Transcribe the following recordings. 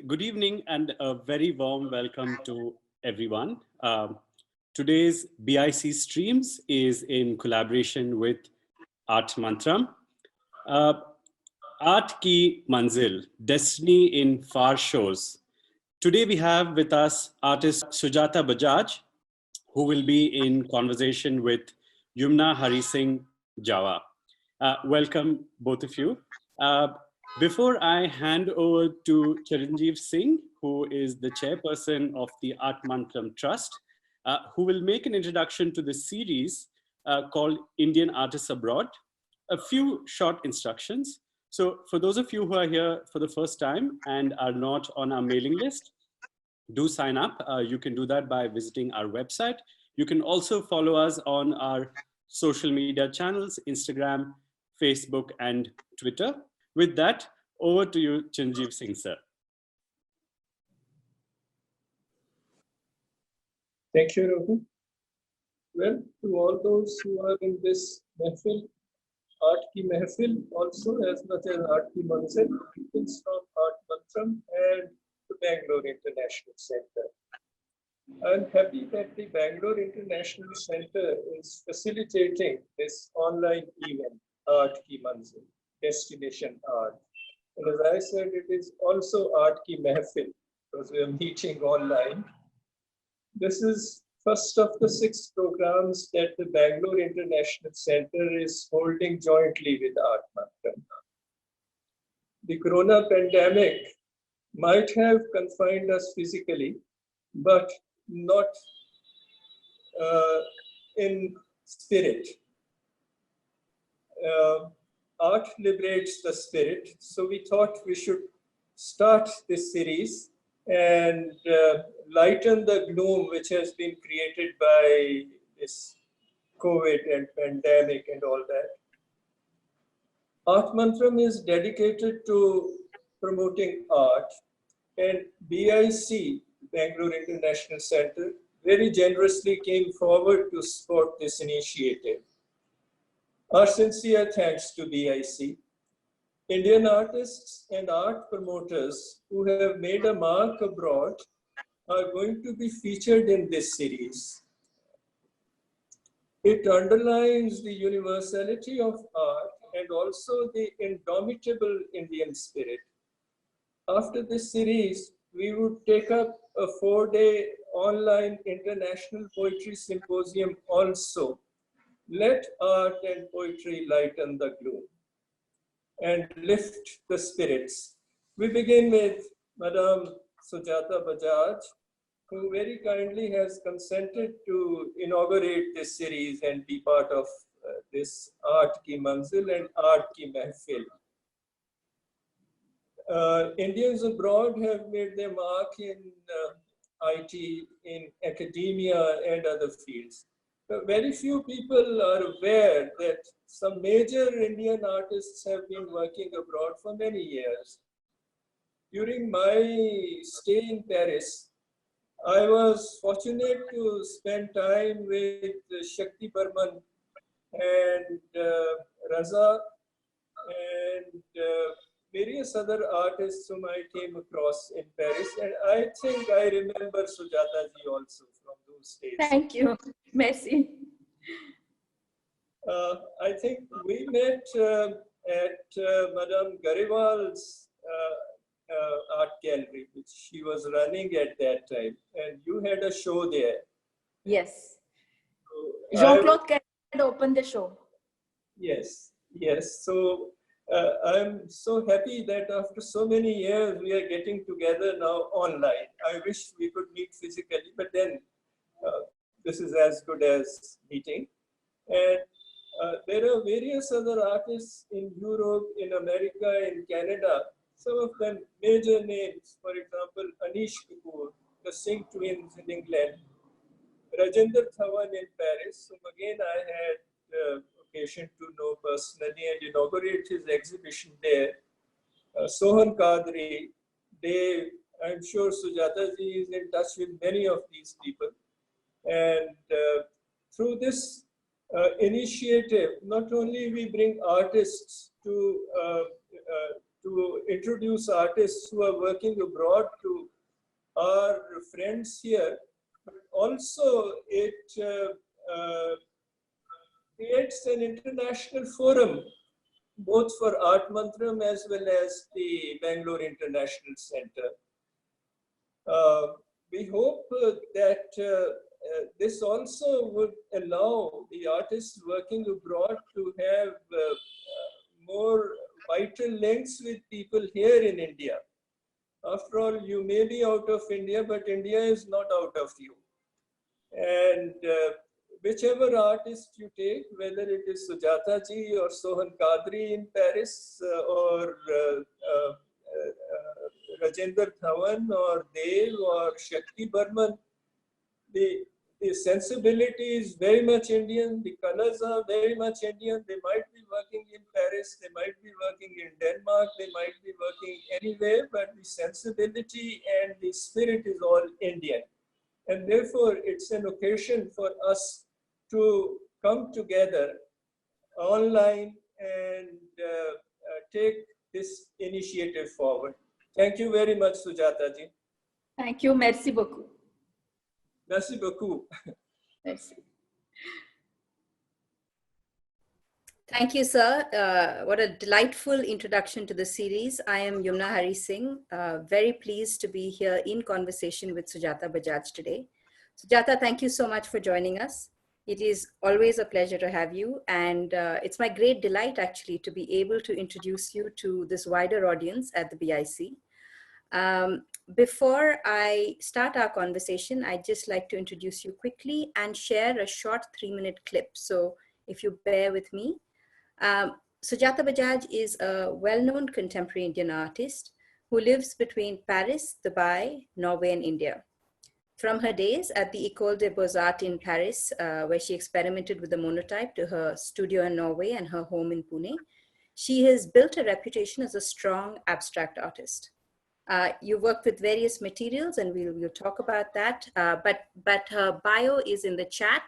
Good evening and a very warm welcome to everyone. Today's BIC Streams is in collaboration with Art Mantram. Art Ki Manzil, Destiny in Far Shores. Today we have with us artist Sujata Bajaj, who will be in conversation with Yumna Hari Singh Jawa. Welcome, both of you. Before I hand over to Chiranjeev Singh, who is the chairperson of the Art Mantram Trust, who will make an introduction to the series called Indian Artists Abroad, a few short instructions. So for those of you who are here for the first time and are not on our mailing list, do sign up. You can do that by visiting our website. You can also follow us on our social media channels, Instagram, Facebook, and Twitter. With that, over to you, Chiranjeev Singh, sir. Thank you, Raghu. Well, to all those who are in this mehfil, Art Ki Mehfil, also as much as Art Ki Manzil, greetings from Art Mantram and the Bangalore International Center. I'm happy that the Bangalore International Center is facilitating this online event, Art Ki Manzil, Destination Art. And as I said, it is also Art Ki Mehfil, because we are meeting online. This is first of the 6 programs that the Bangalore International Center is holding jointly with Art Mantram. The corona pandemic might have confined us physically, but not in spirit. Art liberates the spirit, so we thought we should start this series and lighten the gloom which has been created by this COVID and pandemic and all that. Art Mantram is dedicated to promoting art, and BIC, Bangalore International Center, very generously came forward to support this initiative. Our sincere thanks to BIC. Indian artists and art promoters who have made a mark abroad are going to be featured in this series. It underlines the universality of art and also the indomitable Indian spirit. After this series, we would take up a 4-day online international poetry symposium also. Let art and poetry lighten the gloom and lift the spirits. We begin with Madam Sujata Bajaj, who very kindly has consented to inaugurate this series and be part of this Art Ki Manzil and Art Ki Mehfil. Indians abroad have made their mark in IT, in academia and other fields. Very few people are aware that some major Indian artists have been working abroad for many years. During my stay in Paris, I was fortunate to spend time with Shakti Burman and Raza and various other artists whom I came across in Paris. And I think I remember Sujata ji also from those days. Thank you. Merci. I think we met at Madame Gariwal's art gallery, which she was running at that time, and you had a show there. Yes. So Jean-Claude had opened the show. Yes, yes. So I'm so happy that after so many years we are getting together now online. I wish we could meet physically, but then this is as good as meeting. And there are various other artists in Europe, in America, in Canada, some of them major names, for example, Anish Kapoor, the Singh twins in England, Rajinder Dhawan in Paris, whom again I had occasion to know personally and inaugurate his exhibition there. Sohan Kadri, Dave, I'm sure Sujata ji is in touch with many of these people. And through this initiative, not only we bring artists to to introduce artists who are working abroad to our friends here, but also it creates an international forum both for Art Mantram as well as the Bangalore International Center. We hope that this also would allow the artists working abroad to have more vital links with people here in India. After all, you may be out of India, but India is not out of you. And whichever artist you take, whether it is Sujata ji or Sohan Kadri in Paris or Rajendra Dhawan or Dev or Shakti Burman, the sensibility is very much Indian, the colors are very much Indian. They might be working in Paris, they might be working in Denmark, they might be working anywhere, but the sensibility and the spirit is all Indian. And therefore, it's an occasion for us to come together online and take this initiative forward. Thank you very much, Sujata ji. Thank you. Merci beaucoup. Merci beaucoup. Merci. Thank you, sir. What a delightful introduction to the series. I am Yumna Hari Singh, very pleased to be here in conversation with Sujata Bajaj today. Sujata, thank you so much for joining us. It is always a pleasure to have you, and it's my great delight actually to be able to introduce you to this wider audience at the BIC. Before I start our conversation, I'd just like to introduce you quickly and share a short 3-minute clip. So if you bear with me. Sujata Bajaj is a well-known contemporary Indian artist who lives between Paris, Dubai, Norway, and India. From her days at the École des Beaux-Arts in Paris, where she experimented with the monotype, to her studio in Norway and her home in Pune, she has built a reputation as a strong abstract artist. You work with various materials, and we'll talk about that, but her bio is in the chat.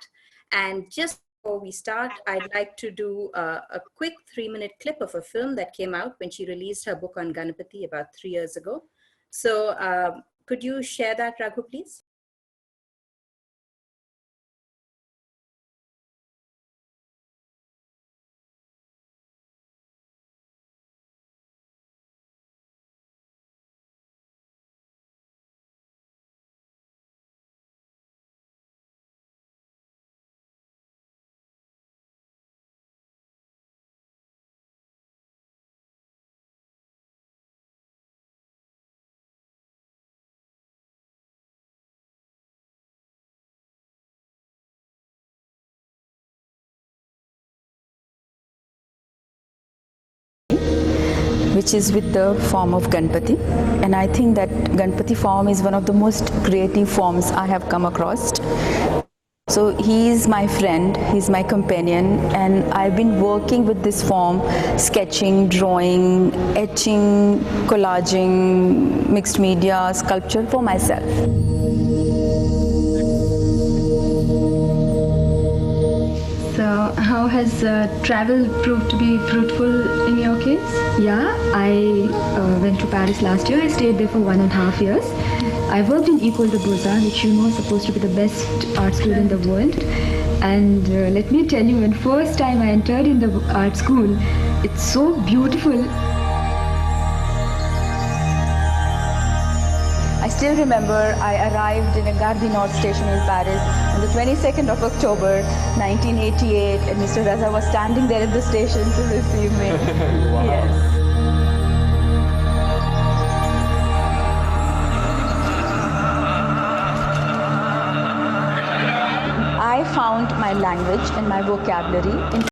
And just before we start, I'd like to do a quick 3-minute clip of a film that came out when she released her book on Ganapati about 3 years ago. So could you share that, Raghu, please? Which is with the form of Ganpati, and I think that Ganpati form is one of the most creative forms I have come across. So he is my friend, he's my companion, and I've been working with this form, sketching, drawing, etching, collaging, mixed media, sculpture for myself. So how has travel proved to be fruitful in your case? Yeah, I went to Paris last year. I stayed there for 1.5 years. I worked in École des Beaux-Arts, which you know is supposed to be the best art school in the world. And let me tell you, when first time I entered in the art school, it's so beautiful. I still remember I arrived in a Gare du Nord station in Paris on the 22nd of October 1988, and Mr. Raza was standing there at the station to receive me. Wow. Yes. I found my language and my vocabulary in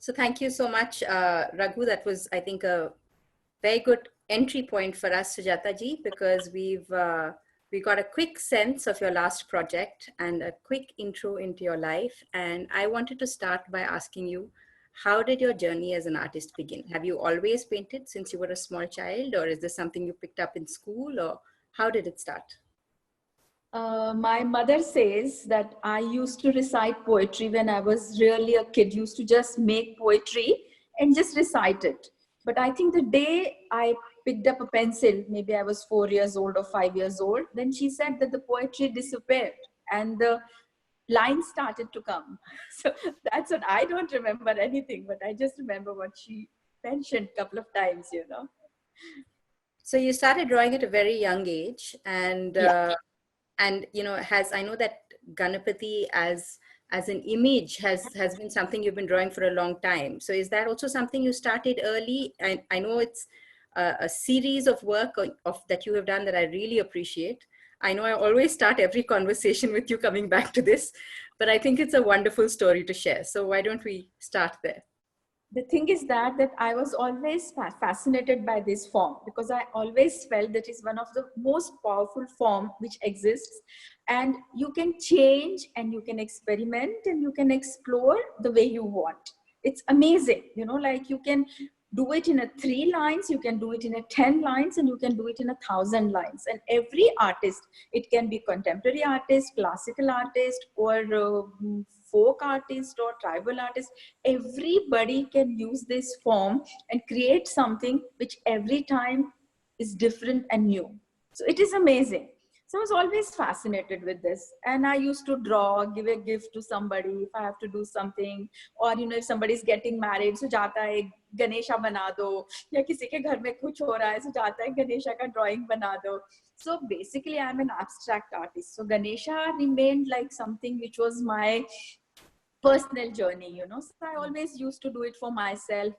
So thank you so much, Raghu. That was, I think, a very good entry point for us, Sujata ji, because we got a quick sense of your last project and a quick intro into your life. And I wanted to start by asking you, how did your journey as an artist begin? Have you always painted since you were a small child, or is this something you picked up in school, or how did it start? My mother says that I used to recite poetry when I was really a kid, used to just make poetry and just recite it. But I think the day I picked up a pencil, maybe I was 4 years old or 5 years old, then she said that the poetry disappeared and the lines started to come. So that's what, I don't remember anything, but I just remember what she mentioned a couple of times, you know. So you started drawing at a very young age, and Yeah. and you know, I know that Ganapati as an image has been something you've been drawing for a long time. So is that also something you started early? I know it's a series of work of that you have done that I really appreciate. I know I always start every conversation with you coming back to this, but I think it's a wonderful story to share. So why don't we start there? The thing is that I was always fascinated by this form, because I always felt that it's one of the most powerful form which exists, and you can change and you can experiment and you can explore the way you want. It's amazing, you know, like you can do it in a 3 lines, you can do it in a 10 lines, and you can do it in 1,000 lines. And every artist, it can be contemporary artist, classical artist, or folk artist or tribal artist, everybody can use this form and create something which every time is different and new. So it is amazing. So I was always fascinated with this, and I used to draw, give a gift to somebody if I have to do something, or you know, if somebody is getting married, so jata hai Ganesha bana do, ya kisi ke ghar mein kuch ho raha hai, so jata hai Ganesha ka drawing bana do. So basically I'm an abstract artist, so Ganesha remained like something which was my personal journey, you know. So I always used to do it for myself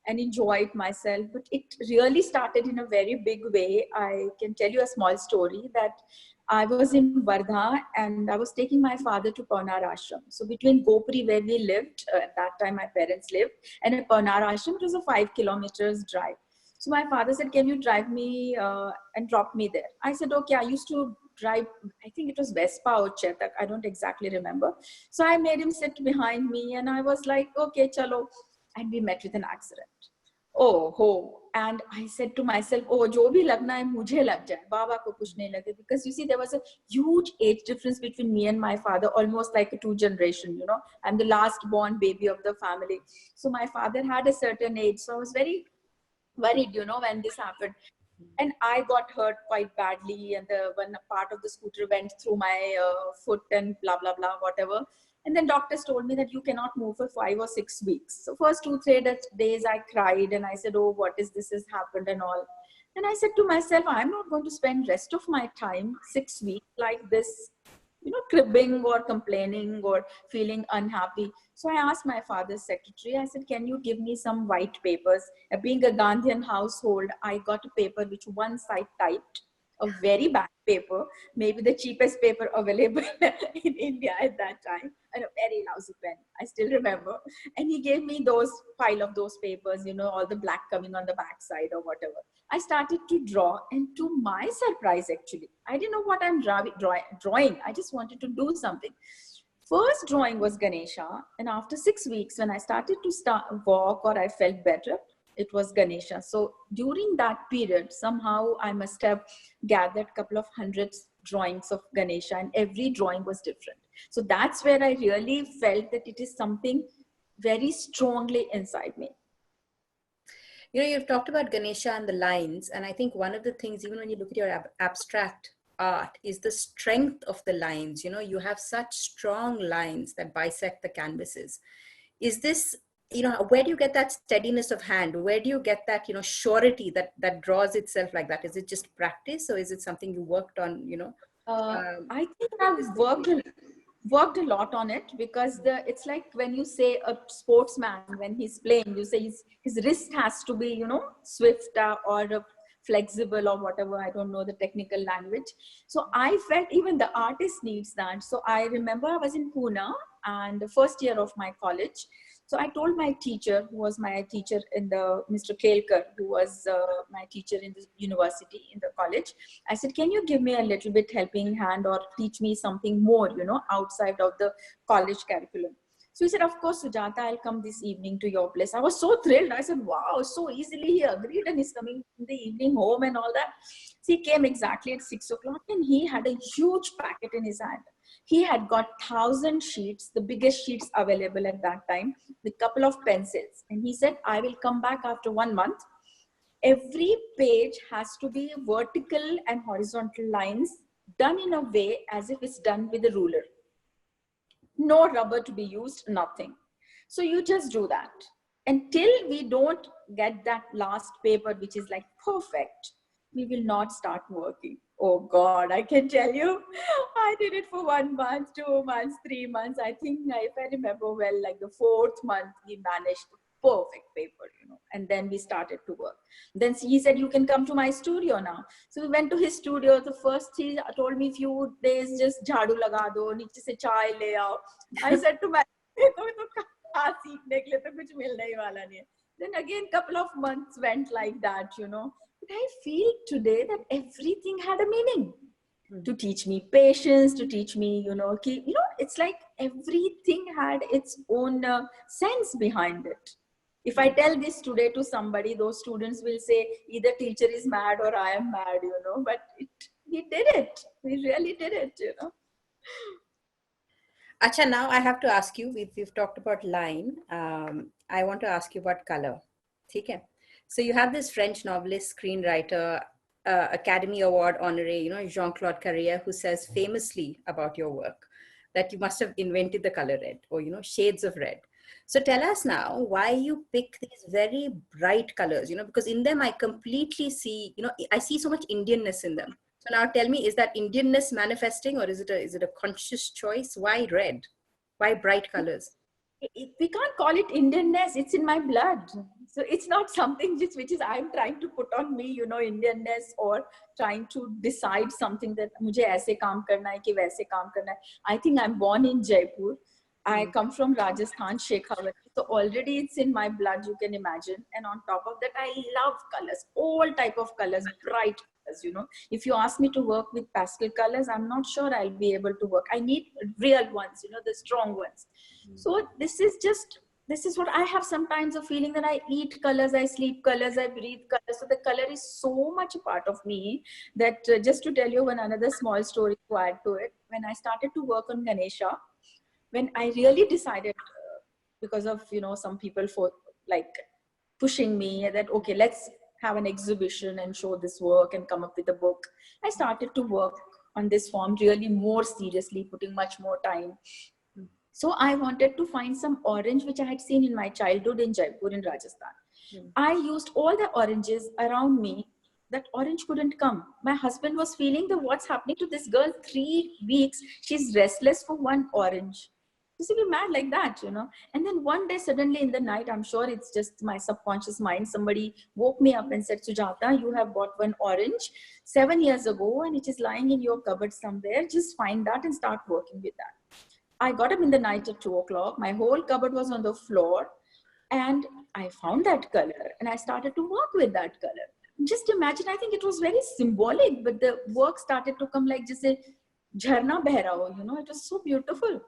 and enjoy it myself, but it really started in a very big way. I can tell you a small story that I was in Wardha and I was taking my father to Paunar Ashram. So between Gopri, where we lived, at that time my parents lived, and a Paunar Ashram, it was a 5 kilometers drive. So my father said, can you drive me and drop me there? I said, okay. I used to drive, I think it was Vespa or Chetak, I don't exactly remember. So I made him sit behind me and I was like, okay, chalo. And we met with an accident. Oh, ho. And I said to myself, oh, jo bhi lagna hai, mujhe lag jaye. Baba ko kuch nahi lage. Because you see, there was a huge age difference between me and my father, almost like a 2 generation, you know. I'm the last born baby of the family. So my father had a certain age. So I was very worried, you know, when this happened. And I got hurt quite badly, and the one part of the scooter went through my foot and blah blah blah whatever. And then doctors told me that you cannot move for 5 or 6 weeks. So first 2-3 days I cried and I said, oh, what is this has happened and all. And I said to myself, I'm not going to spend rest of my time 6 weeks like this, you know, cribbing or complaining or feeling unhappy. So I asked my father's secretary, I said, can you give me some white papers? Being a Gandhian household, I got a paper which one side typed, a very bad paper, maybe the cheapest paper available in India at that time, and a very lousy pen, I still remember. And he gave me those pile of those papers, you know, all the black coming on the back side or whatever. I started to draw, and to my surprise, actually, I didn't know what I'm drawing. I just wanted to do something. First drawing was Ganesha, and after 6 weeks, when I started to walk or I felt better, it was Ganesha. So during that period, somehow I must have gathered a couple of hundreds drawings of Ganesha, and every drawing was different. So that's where I really felt that it is something very strongly inside me. You know, you've talked about Ganesha and the lines, and I think one of the things, even when you look at your abstract art, is the strength of the lines. You know, you have such strong lines that bisect the canvases. Is this, you know, where do you get that steadiness of hand? Where do you get that, you know, surety that draws itself like that? Is it just practice, or is it something you worked on, you know? I think I've worked a lot on it, because it's like when you say a sportsman, when he's playing, you say his wrist has to be, you know, swift or flexible or whatever. I don't know the technical language. So I felt even the artist needs that. So I remember I was in Pune and the first year of my college. So I told my teacher, who was my teacher in the, Mr. Kelkar, who was my teacher in the university, in the college. I said, can you give me a little bit helping hand or teach me something more, you know, outside of the college curriculum? So he said, of course, Sujata, I'll come this evening to your place. I was so thrilled. I said, wow, so easily he agreed and he's coming in the evening home and all that. So he came exactly at 6 o'clock and he had a huge packet in his hand. He had got 1,000 sheets, the biggest sheets available at that time, with a couple of pencils. And he said, I will come back after 1 month. Every page has to be vertical and horizontal lines done in a way as if it's done with a ruler. No rubber to be used, nothing. So you just do that. Until we don't get that last paper, which is like perfect, we will not start working. Oh God, I can tell you, I did it for 1 month, 2 months, 3 months. I think, if I remember well, like the 4th month, we managed perfect paper, you know, and then we started to work. Then he said, you can come to my studio now. So we went to his studio. The first he told me few days, just jhadu laga do, niche se chai le aao. I said to my then again, couple of months went like that, you know. But I feel today that everything had a meaning. To teach me patience, to teach me, you know, it's like everything had its own sense behind it. If I tell this today to somebody, those students will say either teacher is mad or I am mad, you know, but we did it. We really did it, you know. Acha, now I have to ask you, we've talked about line. I want to ask you about color. Okay. So you have this French novelist, screenwriter, Academy Award honoree, you know, Jean-Claude Carrière, who says famously about your work that you must have invented the color red, or, you know, shades of red. So tell us now why you pick these very bright colors, you know, because in them I completely see, you know, I see so much Indianness in them. So now tell me, is that Indianness manifesting, or is it a conscious choice? Why red? Why bright colors? We can't call it Indianness. It's in my blood. So it's not something which is I'm trying to put on me, you know, Indianness, or trying to decide something that mujhe aise kaam karna hai ki waise kaam karna hai. I think I'm born in Jaipur. I come from Rajasthan, Shekhawati. So already it's in my blood, you can imagine. And on top of that, I love colors, all type of colors, bright colors, you know. If you ask me to work with pastel colors, I'm not sure I'll be able to work. I need real ones, you know, the strong ones. So this is what I have sometimes a feeling that I eat colors, I sleep colors, I breathe colors. So the color is so much a part of me that just to tell you another small story to add to it, when I started to work on Ganesha, when I really decided, because of, you know, some people for like pushing me that, okay, let's have an exhibition and show this work and come up with a book. I started to work on this form really more seriously, putting much more time. So I wanted to find some orange, which I had seen in my childhood in Jaipur in Rajasthan. I used all the oranges around me. That orange couldn't come. My husband was feeling that what's happening to this girl, 3 weeks, she's restless for one orange. Just to be mad like that, you know. And then one day suddenly in the night, I'm sure it's just my subconscious mind, somebody woke me up and said, Sujata, you have bought one orange 7 years ago and it is lying in your cupboard somewhere. Just find that and start working with that. I got up in the night at 2 o'clock. My whole cupboard was on the floor and I found that color and I started to work with that color. Just imagine, I think it was very symbolic, but the work started to come like just a jharna beh raha ho, you know, it was so beautiful.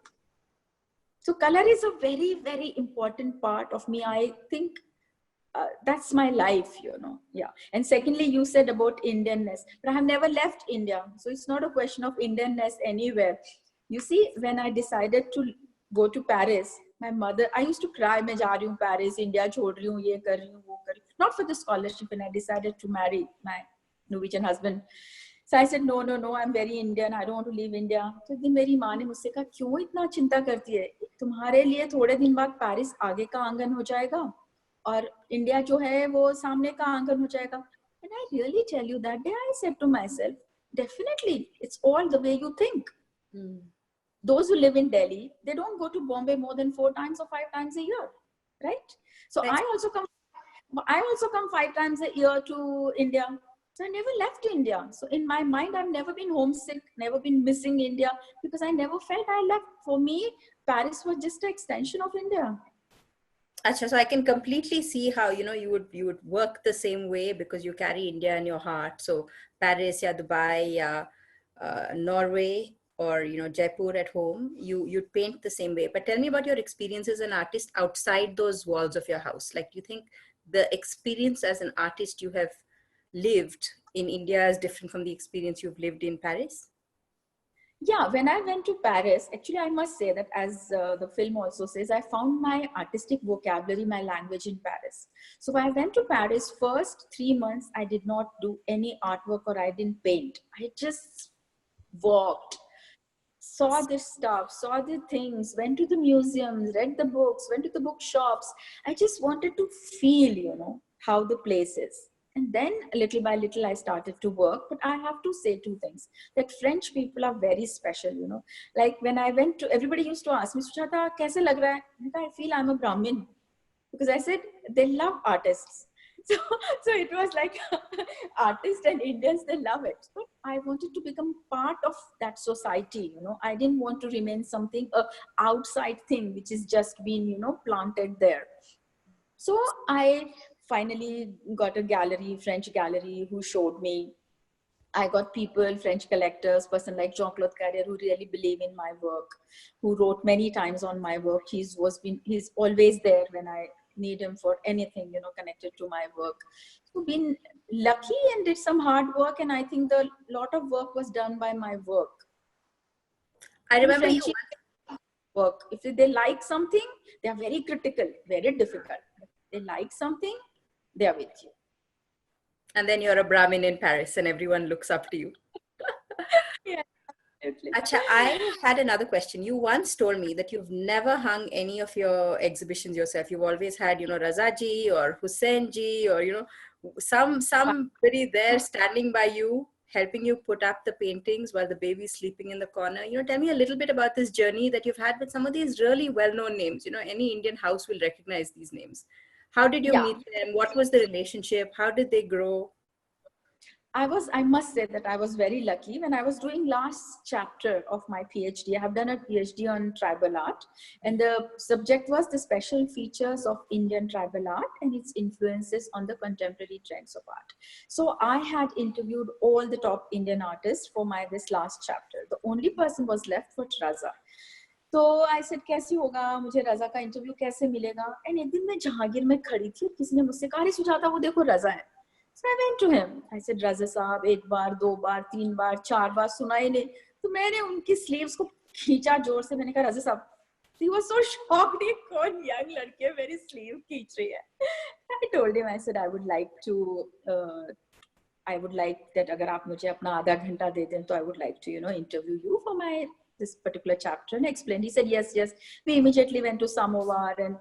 So color is a very, very important part of me. I think that's my life, you know. Yeah. And secondly, you said about Indianness, but I have never left India. So it's not a question of Indianness anywhere. You see, when I decided to go to Paris, my mother, I used to cry, मैं जा रही हूँ Paris, India छोड़ रही हूँ, ये कर रही हूँ, वो कर रही हूँ. Not for the scholarship, and I decided to marry my Norwegian husband. So I said, no, I'm very Indian. I don't want to leave India. तो एक दिन मेरी माँ ने मुझसे कहा, क्यों इतना चिंता करती है? तुम्हारे लिए थोड़े दिन बाद पेरिस आगे का आंगन हो जाएगा और इंडिया जो है वो सामने का आंगन हो जाएगा. And I really tell you, that day I said to myself, definitely, it's all the way you think. Those who live in Delhi, they don't go to Bombay more than 4 times or 5 times a year, right? So I also come 5 times a year to India. So I never left India. So in my mind, I've never been homesick, never been missing India, because I never felt I left. For me, Paris was just an extension of India. Acha, so I can completely see how, you know, you would work the same way because you carry India in your heart. So Paris, yeah, Dubai, yeah, Norway, or, you know, Jaipur at home, you'd paint the same way. But tell me about your experience as an artist outside those walls of your house. Like, do you think the experience as an artist you have lived in India is different from the experience you've lived in Paris? Yeah, when I went to Paris, actually, I must say that as the film also says, I found my artistic vocabulary, my language in Paris. So when I went to Paris, first 3 months, I did not do any artwork or I didn't paint. I just walked, saw this stuff, saw the things, went to the museums, read the books, went to the bookshops. I just wanted to feel, you know, how the place is. And then little by little, I started to work. But I have to say two things, that French people are very special, you know. Like when I went to, everybody used to ask me, Sujata, kaise lag raha hai? I feel I'm a Brahmin. Because I said, they love artists. So, so it was like artists and Indians, they love it. But I wanted to become part of that society, you know. I didn't want to remain something, a outside thing, which is just been, you know, planted there. So I finally got a gallery, French gallery, who showed me. I got people, French collectors, person like Jean-Claude Carrier, who really believe in my work, who wrote many times on my work. He's always there when I need him for anything, you know, connected to my work. So been lucky and did some hard work, and I think the lot of work was done by my work. I remember you. Work. If they like something, they are very critical, very difficult. If they like something, they are with you. And then you're a Brahmin in Paris and everyone looks up to you. Yeah, absolutely. Acha, I had another question. You once told me that you've never hung any of your exhibitions yourself. You've always had, you know, Razaji or Husseinji or, you know, somebody there standing by you, helping you put up the paintings while the baby's sleeping in the corner. You know, tell me a little bit about this journey that you've had with some of these really well-known names. You know, any Indian house will recognize these names. How did you meet them? What was the relationship? How did they grow? I must say that I was very lucky when I was doing last chapter of my PhD. I have done a PhD on tribal art, and the subject was the special features of Indian tribal art and its influences on the contemporary trends of art. So I had interviewed all the top Indian artists for this last chapter. The only person was left for Raza. तो I said कैसे होगा, मुझे रजा का interview कैसे मिलेगा. And एक दिन मैं जहांगीर में खड़ी थी और किसी ने मुझसे कहा, अरे सुजाता वो देखो रजा है. So I went to him. I said, रजा साहब, एक बार, दो बार, तीन बार, चार बार सुनाई नहीं. तो मैंने उनकी स्लीव्स को खींचा जोर से. मैंने कहा, रजा साहब. He was so shocked. ये कौन young लड़के मेरी स्लीव खींच रही है. I told him, I said, I would like that अगर आप मुझे अपना आधा घंटा दे दें तो I would like to, you know, interview you for this particular chapter, and explained. He said, yes. We immediately went to Samovar and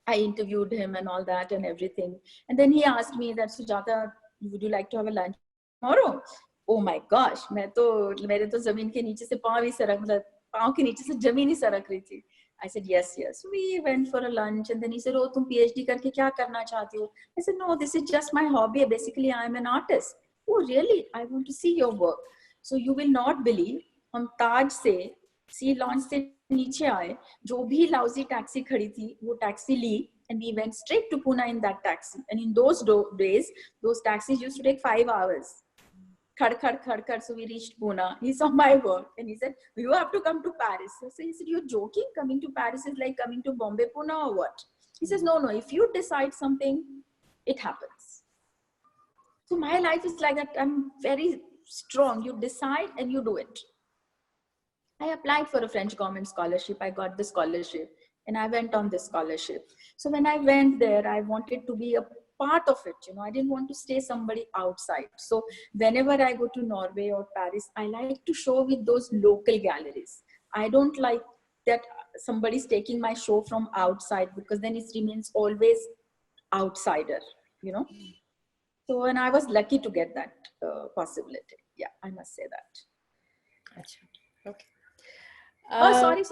I interviewed him and all that and everything. And then he asked me that, Sujata, would you like to have a lunch tomorrow? Oh my gosh, मेरे तो ज़मीन के नीचे से पाँव के नीचे से ज़मीन ही सरक रही थी. I said, yes. We went for a lunch, and then he said, oh, तुम PhD करके क्या करना चाहती हो? I said, no, this is just my hobby. Basically, I'm an artist. Oh, really? I want to see your work. So you will not believe, हम ताज से सी launch से नीचे आए, जो भी लाउजी टैक्सी खड़ी थी वो टैक्सी ली, and we went straight to Pune in that taxi. And in those days, those taxis used to take 5 hours. Khad. So we reached Pune. He saw my work and he said, you have to come to Paris. So he said, you're joking? Coming to Paris is like coming to Bombay, Pune, or what? He says, no, if you decide something, it happens. So my life is like that. I'm very strong. You decide and you do it. I applied for a French government scholarship. I got the scholarship and I went on this scholarship. So when I went there, I wanted to be a part of it. You know, I didn't want to stay somebody outside. So whenever I go to Norway or Paris, I like to show with those local galleries. I don't like that somebody's taking my show from outside, because then it remains always outsider, you know. So, and I was lucky to get that possibility. Yeah, I must say that. Okay. Oh, sorry.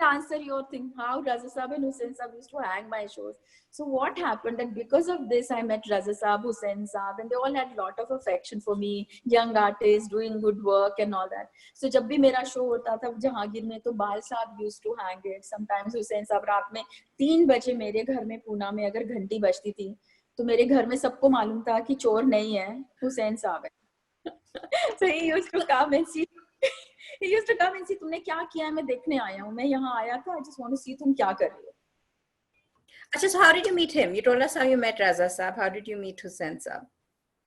answer your thing, how Raza Saab and Hussain Saab used to hang my shows. So what happened, and because of this, I met Raza Saab, Hussain Saab, and they all had a lot of affection for me, young artists doing good work and all that. So जब भी मेरा show होता था जहांगीर में, तो बाल साहब used to hang it. Sometimes Hussain Saab रात में 3 बजे मेरे घर में पूना में अगर घंटी बजती थी, तो मेरे घर में सबको मालूम था कि चोर नहीं है, हुसैन साहब है. So he used to come and see. He used to come and see, तुमने क्या किया है, मैं देखने आया हूँ, मैं यहाँ आया था, I just want to see तुम क्या कर रही हो. Achha, so how did you meet him? You told us how you met Raza Saab. How did you meet Hussain Saab?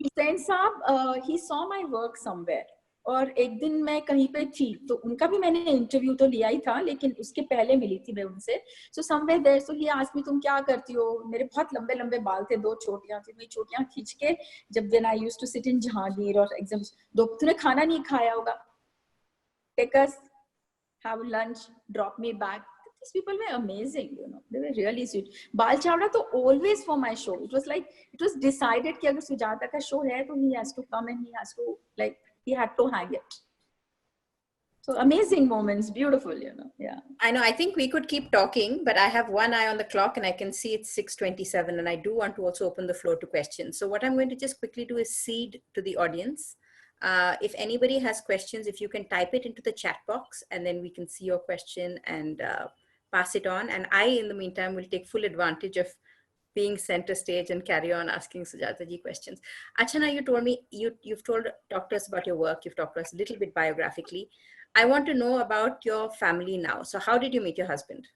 Hussain Saab, he saw my work somewhere. और एक दिन मैं कहीं पे थी, तो उनका भी मैंने इंटरव्यू तो लिया ही था, लेकिन उसके पहले मिली थी मैं उनसे. So somewhere there, so he asked me, तुम क्या करती हो? मेरे बहुत लंबे लंबे बाल थे, 2 चोटियां थी, मैं चोटियां खींच के जब when I used to sit in Jahangir और एग्जाम्स, तूने खाना नहीं खाया होगा, take us, have lunch, drop me back. These people were amazing, you know. They were really sweet. Bal Chawda to always for my show. It was like, it was decided कि अगर सुजाता का show है, तो he has to come and he has to, like, he had to hang it. So amazing moments, beautiful, you know. Yeah. I know, I think we could keep talking, but I have one eye on the clock and I can see it's 6:27, and I do want to also open the floor to questions. So what I'm going to just quickly do is cede to the audience. If anybody has questions, if you can type it into the chat box, and then we can see your question and pass it on. And I, in the meantime, will take full advantage of being center stage and carry on asking Sujata ji questions. Achana, you told me, you've talked to us about your work. You've talked to us a little bit biographically. I want to know about your family now. So how did you meet your husband?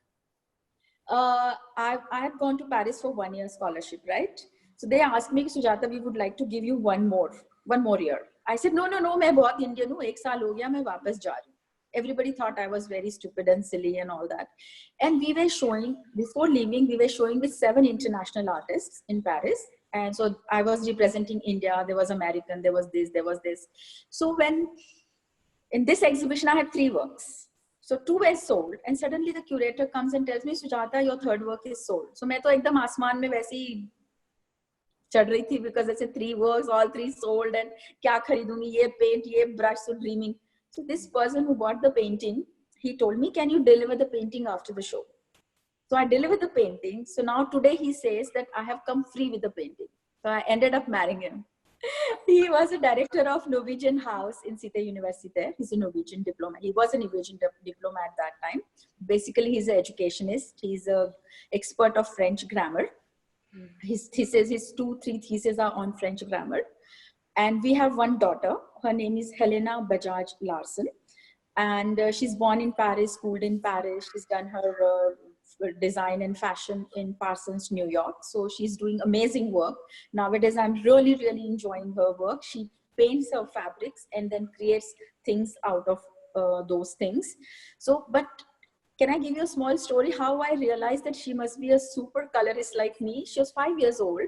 I had gone to Paris for 1 year scholarship, right? So they asked me, Sujata, we would like to give you one more year. I said, no, मैं बहुत Indian हूँ, 1 साल हो गया, मैं वापस जा रही हूँ. Everybody thought I was very stupid and silly and all that. And we were showing, before leaving, we were showing with 7 international artists in Paris. And so I was representing India, there was American, there was this. So when, in this exhibition, I had 3 works. So 2 were sold, and suddenly the curator comes and tells me, Sujata, your 3rd work is sold. So मैं तो एकदम आसमान में वैसे ही चढ़ रही थी, because ऐसे 3 works, all 3 sold, and क्या खरीदूंगी, ये paint, ये brush, so dreaming. So this person who bought the painting, he told me, can you deliver the painting after the show? So I delivered the painting. So now today he says that I have come free with the painting. So I ended up marrying him. He was a director of Norwegian House in Cité Universitaire. He's a Norwegian diploma. He was a Norwegian diploma at that time. Basically, he's an educationist. He's an expert of French grammar. His 2-3 theses are on French grammar. And we have one daughter. Her name is Helena Bajaj Larsen. And she's born in Paris, schooled in Paris. She's done her design and fashion in Parsons, New York. So she's doing amazing work. Nowadays, I'm really, really enjoying her work. She paints her fabrics and then creates things out of those things. So, but can I give you a small story how I realized that she must be a super colorist like me? She was 5 years old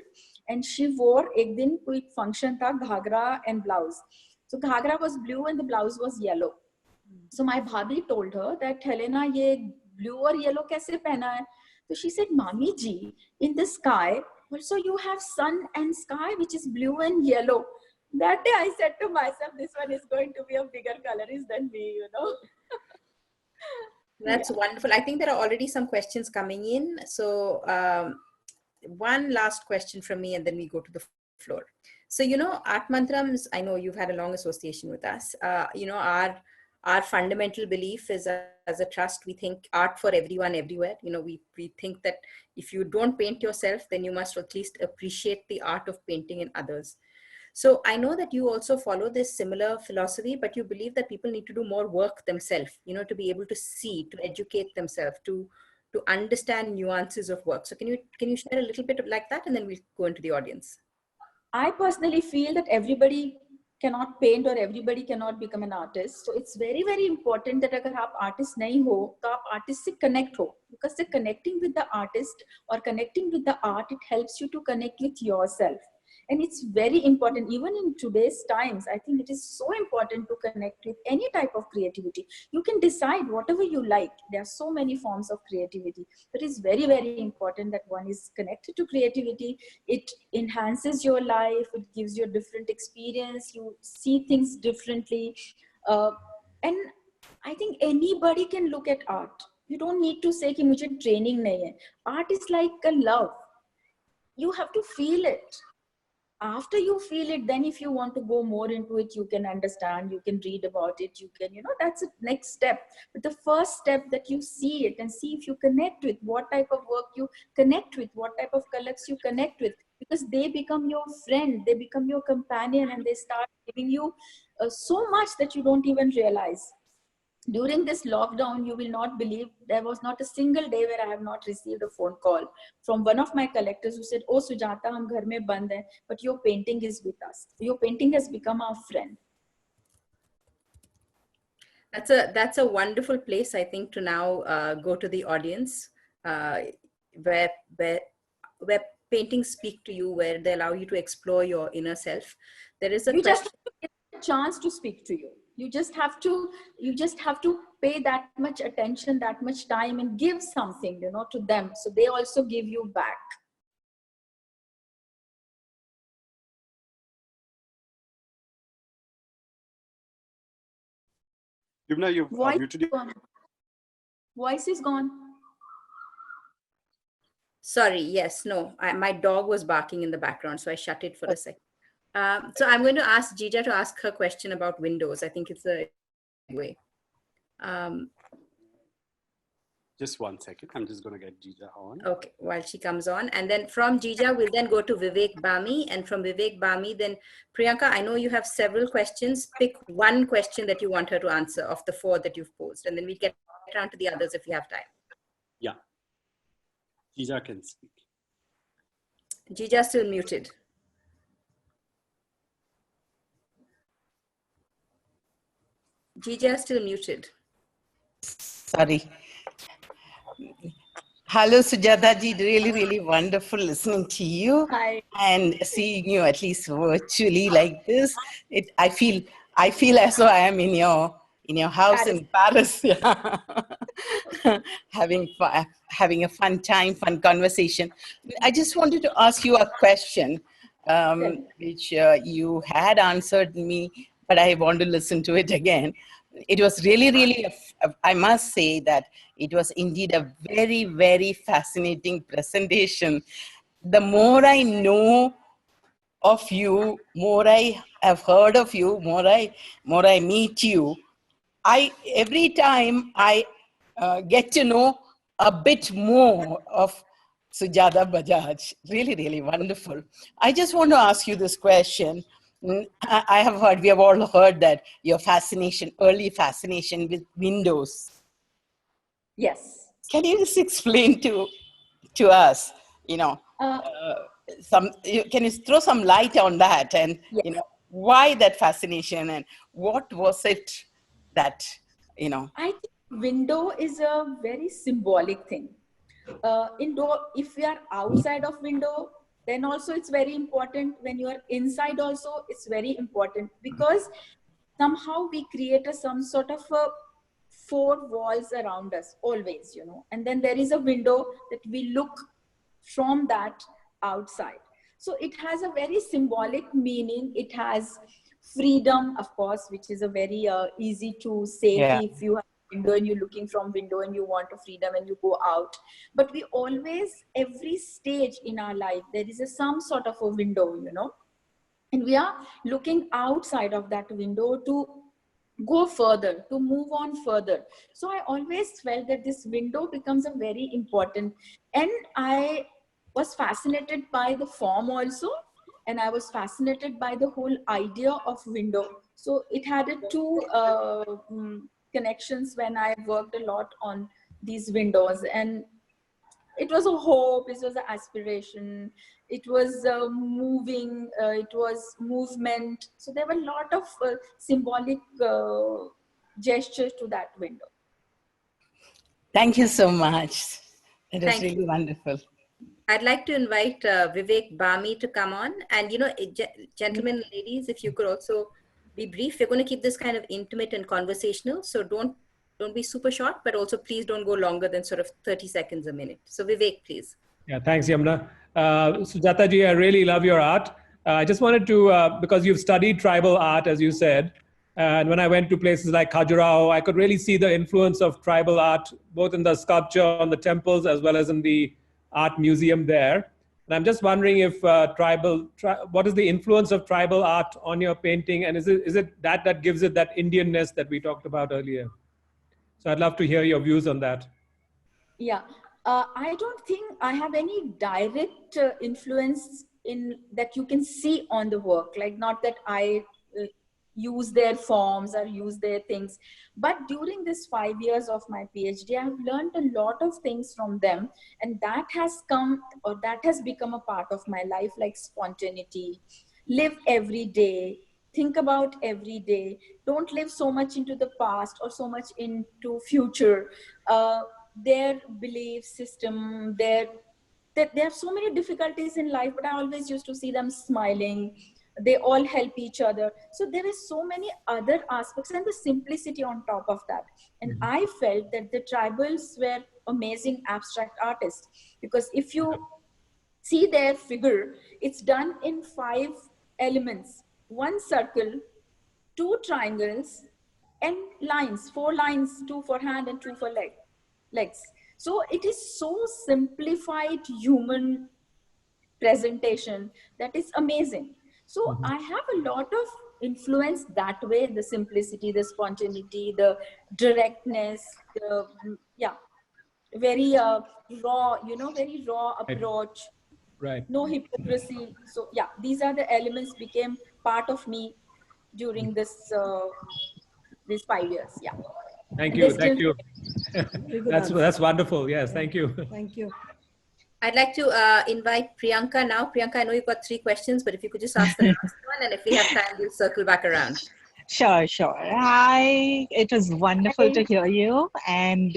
and she wore, ek din koi function tha, ghagra and blouse. So ghagra was blue and the blouse was yellow. So my bhabhi told her that, Helena, ye blue or yellow kaise pehna hai? So she said, Mami ji, in the sky, also you have sun and sky, which is blue and yellow. That day I said to myself, this one is going to be a bigger colorist than me, you know. That's wonderful. I think there are already some questions coming in. So one last question from me and then we go to the floor. So, you know, Art Mantrams, I know you've had a long association with us. You know, our fundamental belief is as a trust, we think art for everyone, everywhere. You know, we think that if you don't paint yourself, then you must at least appreciate the art of painting in others. So I know that you also follow this similar philosophy, but you believe that people need to do more work themselves, you know, to be able to see, to educate themselves, to understand nuances of work. So can you share a little bit of like that, and then we'll go into the audience. I personally feel that everybody cannot paint or everybody cannot become an artist. So it's very, very important that agar aap artist nahi ho, to aap artist se connect ho. Because the connecting with the artist or connecting with the art, it helps you to connect with yourself. And it's very important, even in today's times, I think it is so important to connect with any type of creativity. You can decide whatever you like. There are so many forms of creativity, but it's very, very important that one is connected to creativity. It enhances your life. It gives you a different experience. You see things differently. And I think anybody can look at art. You don't need to say कि मुझे training नहीं है. Art is like a love. You have to feel it. After you feel it, then if you want to go more into it, you can understand, you can read about it, you can, you know, that's the next step. But the first step that you see it and see if you connect with what type of work you connect with, what type of colors you connect with, because they become your friend, they become your companion, and they start giving you so much that you don't even realize. During this lockdown, you will not believe, there was not a single day where I have not received a phone call from one of my collectors who said, "Oh Sujata, hum ghar mein band hain, but your painting is with us. Your painting has become our friend." That's a wonderful place, I think, to now go to the audience, where paintings speak to you, where they allow you to explore your inner self. There is a You question. just get a chance to speak to you. You just have to pay that much attention, that much time, and give something, you know, to them, so they also give you back. Yumna, you've muted. Voice is gone. Sorry, yes, no, my dog was barking in the background, so I shut it for a second. So I'm going to ask Jija to ask her question about windows. I think it's a way. Just 1 second. I'm just going to get Jija on. Okay, while she comes on. And then from Jija, we'll then go to Vivek Bami. And from Vivek Bami, then Priyanka, I know you have several questions. Pick one question that you want her to answer of the 4 that you've posed. And then we'll get around to the others if we have time. Yeah. Jija can speak. Jija still muted. Jija still muted. Sorry. Hello, Sujata ji. Really, really wonderful listening to you. Hi. And seeing you at least virtually like this. I feel as though I am in your house in Paris. Yeah. having a fun time, fun conversation. I just wanted to ask you a question, which you had answered me, but I want to listen to it again. It was really, really, I must say that it was indeed a very, very fascinating presentation. The more I know of you, more I have heard of you, more I meet you, every time I get to know a bit more of Sujata Bajaj. Really, really wonderful. I just want to ask you this question. I have heard, we have all heard that your early fascination with windows. Yes. Can you just explain to us, can you throw some light on that, and yes. Why that fascination, and what was it that, I think window is a very symbolic thing. Indoor, if we are outside of window, then also it's very important. When you are inside also, it's very important, because somehow we create some sort of 4 walls around us always, and then there is a window that we look from that outside. So it has a very symbolic meaning. It has freedom, of course, which is a very easy to say. Yeah. If you have window and you're looking from window and you want a freedom and you go out, but we always, every stage in our life, there is some sort of a window, and we are looking outside of that window to go further, to move on further. So I always felt that this window becomes a very important, and I was fascinated by the form also, and I was fascinated by the whole idea of window. So it had 2 connections when I worked a lot on these windows, and it was a hope, it was an aspiration, it was moving, it was movement. So there were a lot of symbolic gestures to that window. Thank you so much. It was really wonderful. I'd like to invite Vivek Bami to come on, and gentlemen, ladies, if you could also be brief. We're going to keep this kind of intimate and conversational, so don't be super short, but also please don't go longer than sort of 30 seconds a minute. So Vivek, please. Yeah, thanks, Yumna. Sujata ji, I really love your art. I just wanted to, because you've studied tribal art, as you said, And when I went to places like Khajuraho, I could really see the influence of tribal art, both in the sculpture on the temples as well as in the art museum there. And I'm just wondering if what is the influence of tribal art on your painting? And is it that gives it that Indianness that we talked about earlier? So I'd love to hear your views on that. Yeah, I don't think I have any direct influence in that you can see on the work. Like, not that I use their forms or use their things, but during this 5 years of my PhD, I have learned a lot of things from them, and that has come, or that has become a part of my life, like spontaneity, live every day, think about every day, don't live so much into the past or so much into future. Their belief system, that there are so many difficulties in life, but I always used to see them smiling. They all help each other. So there is so many other aspects, and the simplicity on top of that. And I felt that the tribals were amazing abstract artists, because if you see their figure, it's done in 5 elements: one circle, 2 triangles, and lines, 4 lines, 2 for hand and 2 for legs. So it is so simplified human presentation that is amazing. So I have a lot of influence that way: the simplicity, the spontaneity, the directness, the very raw, very raw approach. Right. No hypocrisy. So yeah, these are the elements became part of me during these 5 years. Yeah. Thank And they you. still. Thank you. That's wonderful. Yes. Thank you. Thank you. I'd like to invite Priyanka now. Priyanka, I know you've got 3 questions, but if you could just ask the last one, and if we have time, we'll circle back around. Sure, sure. Hi, it was wonderful to hear you. And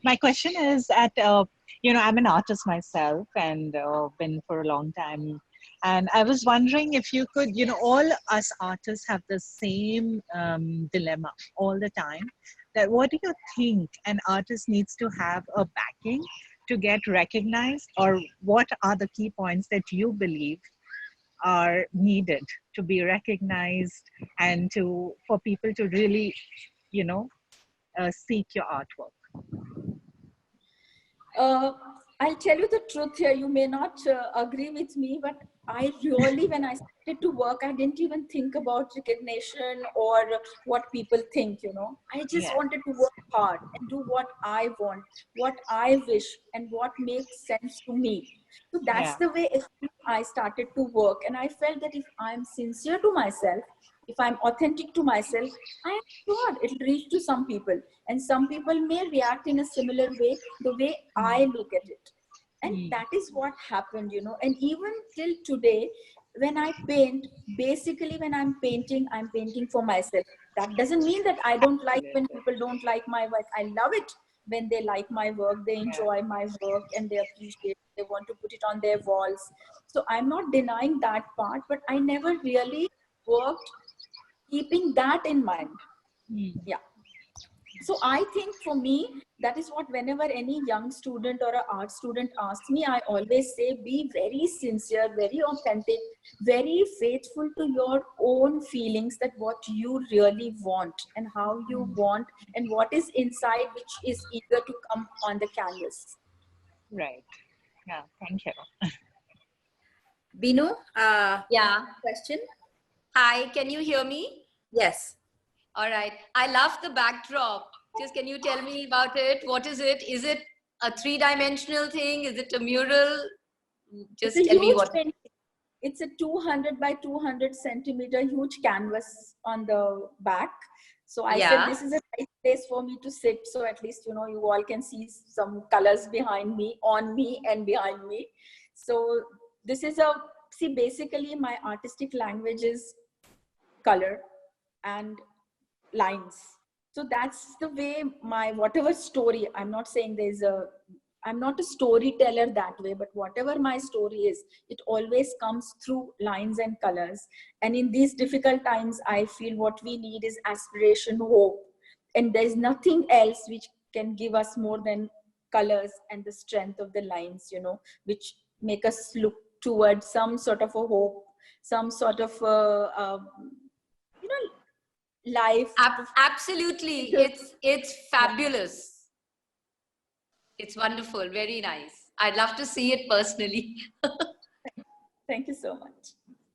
my question is I'm an artist myself and been for a long time. And I was wondering if you could, all us artists have the same dilemma all the time. That what do you think an artist needs to have a backing to get recognized, or what are the key points that you believe are needed to be recognized and for people to really, seek your artwork? I'll tell you the truth here. You may not agree with me, but I really, when I started to work, I didn't even think about recognition or what people think, I just wanted to work hard and do what I want, what I wish, and what makes sense to me. So that's the way I started to work. And I felt that if I'm sincere to myself, if I'm authentic to myself, I am sure it'll reach to some people. And some people may react in a similar way, the way I look at it. And that is what happened, And even till today, when I paint, basically when I'm painting for myself. That doesn't mean that I don't like when people don't like my work. I love it when they like my work, they enjoy my work, and they appreciate, they want to put it on their walls. So I'm not denying that part, but I never really worked keeping that in mind. Yeah. So I think for me, that is what, whenever any young student or an art student asks me, I always say, be very sincere, very authentic, very faithful to your own feelings, that what you really want and how you want and what is inside, which is eager to come on the canvas. Right. Yeah. Thank you. Binu, question. Hi, can you hear me? Yes. All right. I love the backdrop. Just can you tell me about it? What is it? Is it a 3-dimensional thing? Is it a mural? Just tell me what. It's a 200 by 200 centimeter huge canvas on the back. So I said, this is a nice place for me to sit. So at least, you all can see some colors behind me, on me and behind me. So this is basically my artistic language is color and lines. So that's the way my whatever story, I'm not saying I'm not a storyteller that way, but whatever my story is, it always comes through lines and colors. And in these difficult times, I feel what we need is aspiration, hope. And there's nothing else which can give us more than colors and the strength of the lines, which make us look towards some sort of a hope, some sort of, life. Absolutely. It's fabulous. It's wonderful. Very nice. I'd love to see it personally. Thank you so much.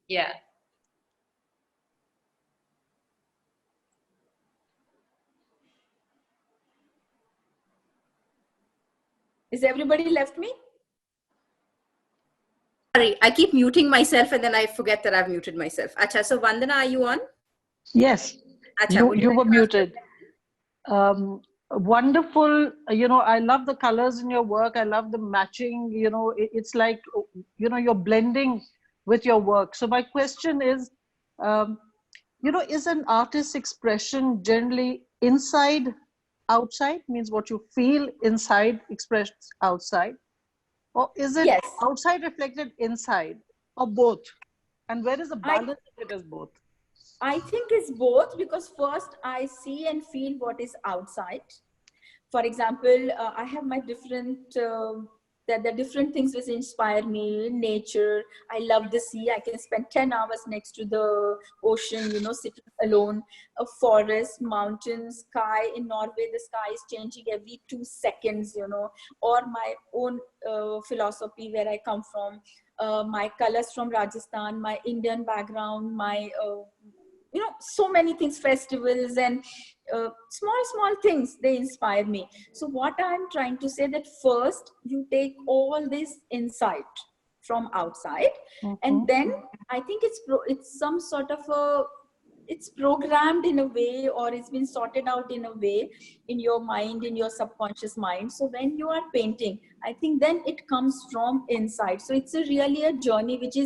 Yeah. Is everybody left me? Sorry, I keep muting myself and then I forget that I've muted myself. Acha, so Vandana, are you on? Yes, Acha, you were like to ask muted. Wonderful. I love the colors in your work. I love the matching. It's like, you're blending with your work. So my question is, is an artist's expression generally inside, outside, means what you feel inside expressed outside? Or is it Yes. outside reflected inside, or both? And where is the balance if it is both? I think it's both, because first I see and feel what is outside. For example, I have my different, there are different things which inspire me. Nature, I love the sea. I can spend 10 hours next to the ocean, sitting alone. A forest, mountains, sky. In Norway, the sky is changing every 2 seconds, or my own philosophy where I come from, my colors from Rajasthan, my Indian background, my so many things, festivals and small things, they inspire me. So what I'm trying to say, that first you take all this insight from outside, and then I think it's some sort of it's programmed in a way, or it's been sorted out in a way in your mind, in your subconscious mind. So when you are painting, I think then it comes from inside. So it's really a journey which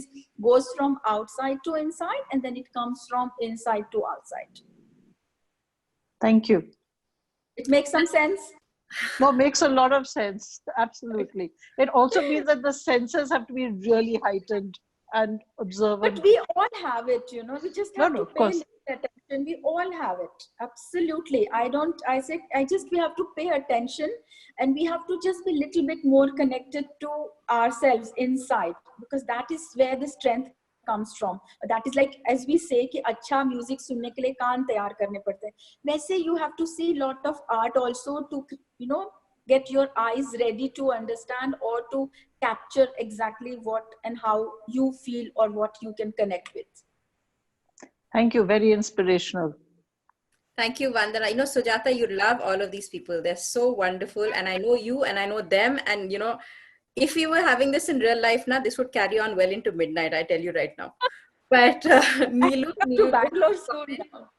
goes from outside to inside, and then it comes from inside to outside. Thank you. It makes some sense? No, makes a lot of sense. Absolutely. It also means that the senses have to be really heightened and observant. But we all have it, we just have to pay attention. We all have it. Absolutely. We have to pay attention, and we have to just be a little bit more connected to ourselves inside, because that is where the strength comes from. That is like, as we say, कि अच्छा music सुनने के लिए कान तैयार करने पड़ते हैं. वैसे you have to see lot of art also to, get your eyes ready to understand or to capture exactly what and how you feel or what you can connect with. Thank you. Very inspirational. Thank you, Vandana. Sujata, you love all of these people. They're so wonderful. And I know you and I know them. And, if we were having this in real life now, this would carry on well into midnight, I tell you right now. But Neelu, to Bangalore soon now.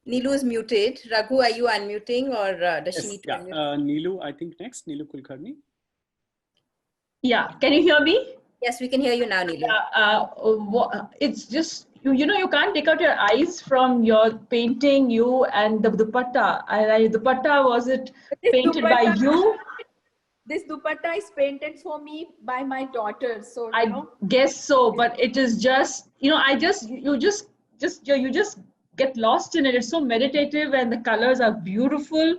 Neelu is muted. Raghu, are you unmuting, or does she need to unmute? Neelu, I think next. Neelu Kulkarni. Yeah, can you hear me? Yes, we can hear you now, Neelu. It's just, you can't take out your eyes from your painting, you and the dupatta. Dupatta, was it painted by you? This dupatta is painted for me by my daughter. So I guess so, but it is just, you just get lost in it. It's so meditative and the colors are beautiful.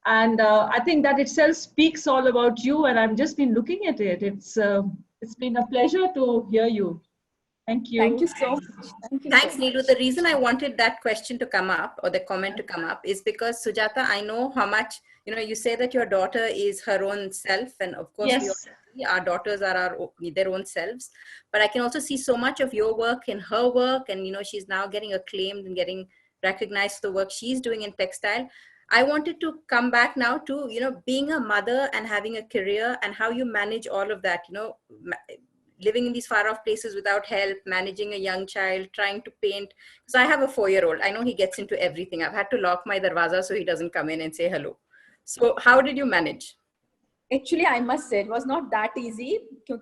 And I think that itself speaks all about you. And I've just been looking at it. It's been a pleasure to hear you. Thank you. Thank you so much. Thanks, Neelu. The reason I wanted that question to come up, or the comment to come up, is because, Sujata, I know how much, you say that your daughter is her own self. And of course, yes, our daughters are their own selves. But I can also see so much of your work in her work. And, she's now getting acclaimed and getting recognized for the work she's doing in textile. I wanted to come back now to, being a mother and having a career, and how you manage all of that, living in these far off places without help, managing a young child, trying to paint. So I have a 4-year-old. I know he gets into everything. I've had to lock my darwaza so he doesn't come in and say hello. So how did you manage? Actually, I must say it was not that easy, because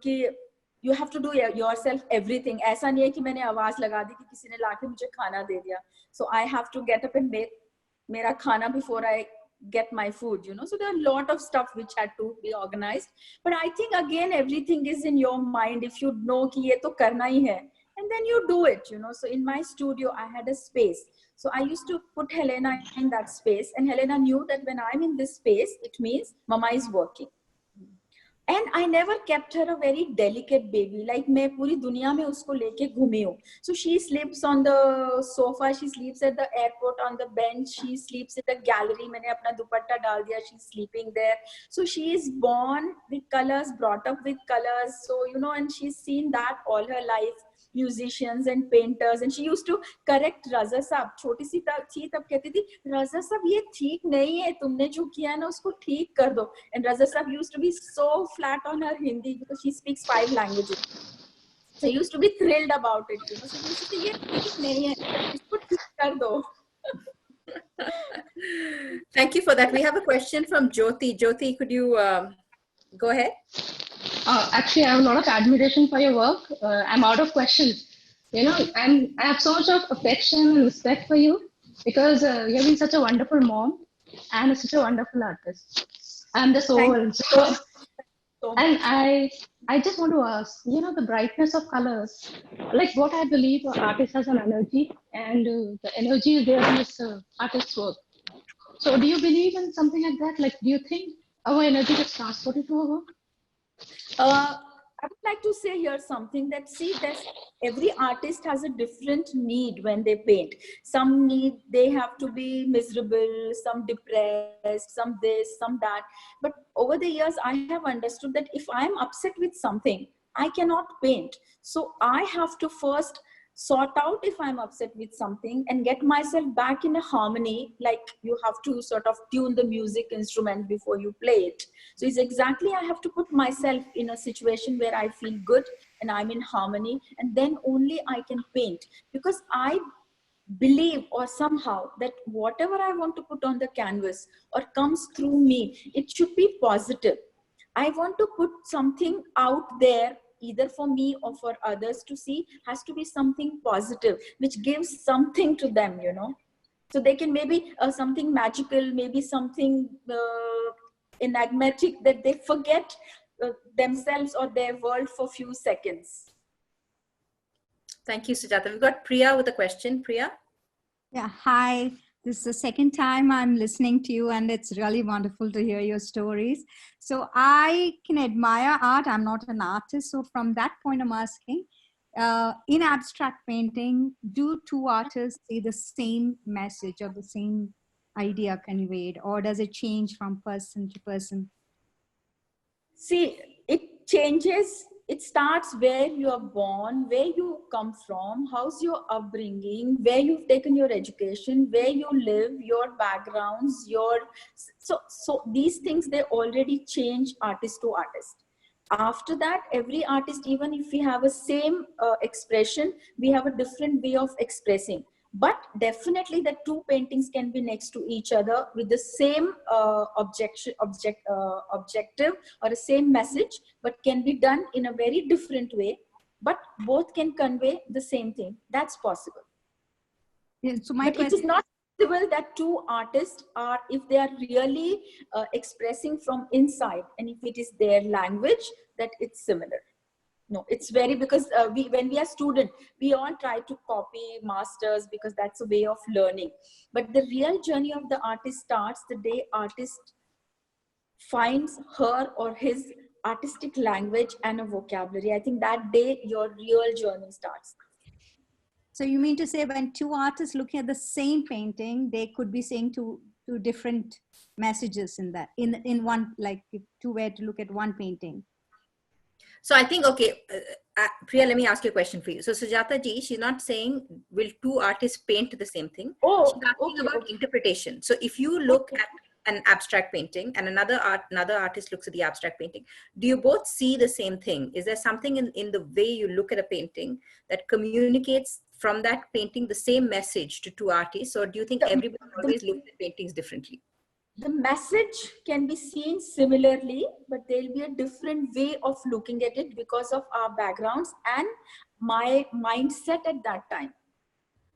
you have to do yourself everything. ऐसा नहीं है कि मैंने आवाज लगा दी कि किसी ने लाके मुझे खाना दे दिया. So I have to get up and make mera khana before I get my food, So there are a lot of stuff which had to be organized. But I think again, everything is in your mind. If you know ki ye to karna hi hai, and then you do it, So in my studio, I had a space. So I used to put Helena in that space, and Helena knew that when I'm in this space, it means Mama is working. And I never kept her a very delicate baby. Like मैं पूरी दुनिया में उसको लेके घूमी हूँ. So she sleeps on the sofa. She sleeps at the airport on the bench. She sleeps in the gallery. मैंने अपना दुपट्टा डाल दिया. She's sleeping there. So she is born with colors, brought up with colors. So you know, and she's seen that all her life. Musicians and painters, and she used to correct Raza साहब. छोटी सी थी तब कहती थी Raza साहब ये ठीक नहीं है, तुमने जो किया है ना उसको ठीक कर दो. And Raza साहब used to be so flat on her Hindi because she speaks 5 languages. So he used to be thrilled about it, you know. So he used to say ये ठीक नहीं है, इसको ठीक कर दो. Thank you for that. We have a question from Jyoti. Jyoti, could you go ahead? Actually, I have a lot of admiration for your work. I'm out of questions. You know, I have so much of affection and respect for you because you have been such a wonderful mom and such a wonderful artist. I'm just overwhelmed. And I just want to ask, you know, the brightness of colors, like what I believe an artist has an energy, and the energy is there in this artist's work. So do you believe in something like that? Like, do you think our energy gets transported to our work? I would like to say here something that, see, that every artist has a different need when they paint. Some need, they have to be miserable, some depressed, some this, some that. But over the years, I have understood that if I'm upset with something, I cannot paint. So I have to first sort out if I'm upset with something and get myself back in a harmony. Like you have to sort of tune the music instrument before you play it. So it's exactly, I have to put myself in a situation where I feel good and I'm in harmony, and then only I can paint. Because I believe, or somehow, that whatever I want to put on the canvas or comes through me, it should be positive. I want to put something out there, either for me or for others to see, has to be something positive, which gives something to them, you know. So they can maybe something magical, maybe something enigmatic, that they forget themselves or their world for a few seconds. Thank you, Sujata. We've got Priya with a question. Priya? Yeah, hi. This is the second time I'm listening to you, and it's really wonderful to hear your stories. So I can admire art. I'm not an artist. So from that point, I'm asking, in abstract painting, do two artists see the same message or the same idea conveyed, or does it change from person to person? See, it changes. It starts where you are born, where you come from, how's your upbringing, where you've taken your education, where you live, your backgrounds, so these things, they already change artist to artist. After that, every artist, even if we have a same expression, we have a different way of expressing. But definitely the two paintings can be next to each other with the same objective or the same message, but can be done in a very different way. But both can convey the same thing. That's possible. Yeah, so but it is not possible that two artists are, if they are really expressing from inside, and if it is their language, that it's similar. No, it's very, because when we are student, we all try to copy masters because that's a way of learning. But the real journey of the artist starts the day artist finds her or his artistic language and a vocabulary. I think that day your real journey starts. So you mean to say when two artists looking at the same painting, they could be saying two different messages in that, in one, like if two were to look at one painting? So I think, okay, Priya, let me ask you a question for you. So Sujata ji, she's not saying will two artists paint the same thing. She's asking about interpretation. So if you look at an abstract painting and another artist looks at the abstract painting, do you both see the same thing? Is there something in the way you look at a painting that communicates from that painting the same message to two artists, or do you think everybody always looks at paintings differently? The message can be seen similarly, but there'll be a different way of looking at it because of our backgrounds and my mindset at that time.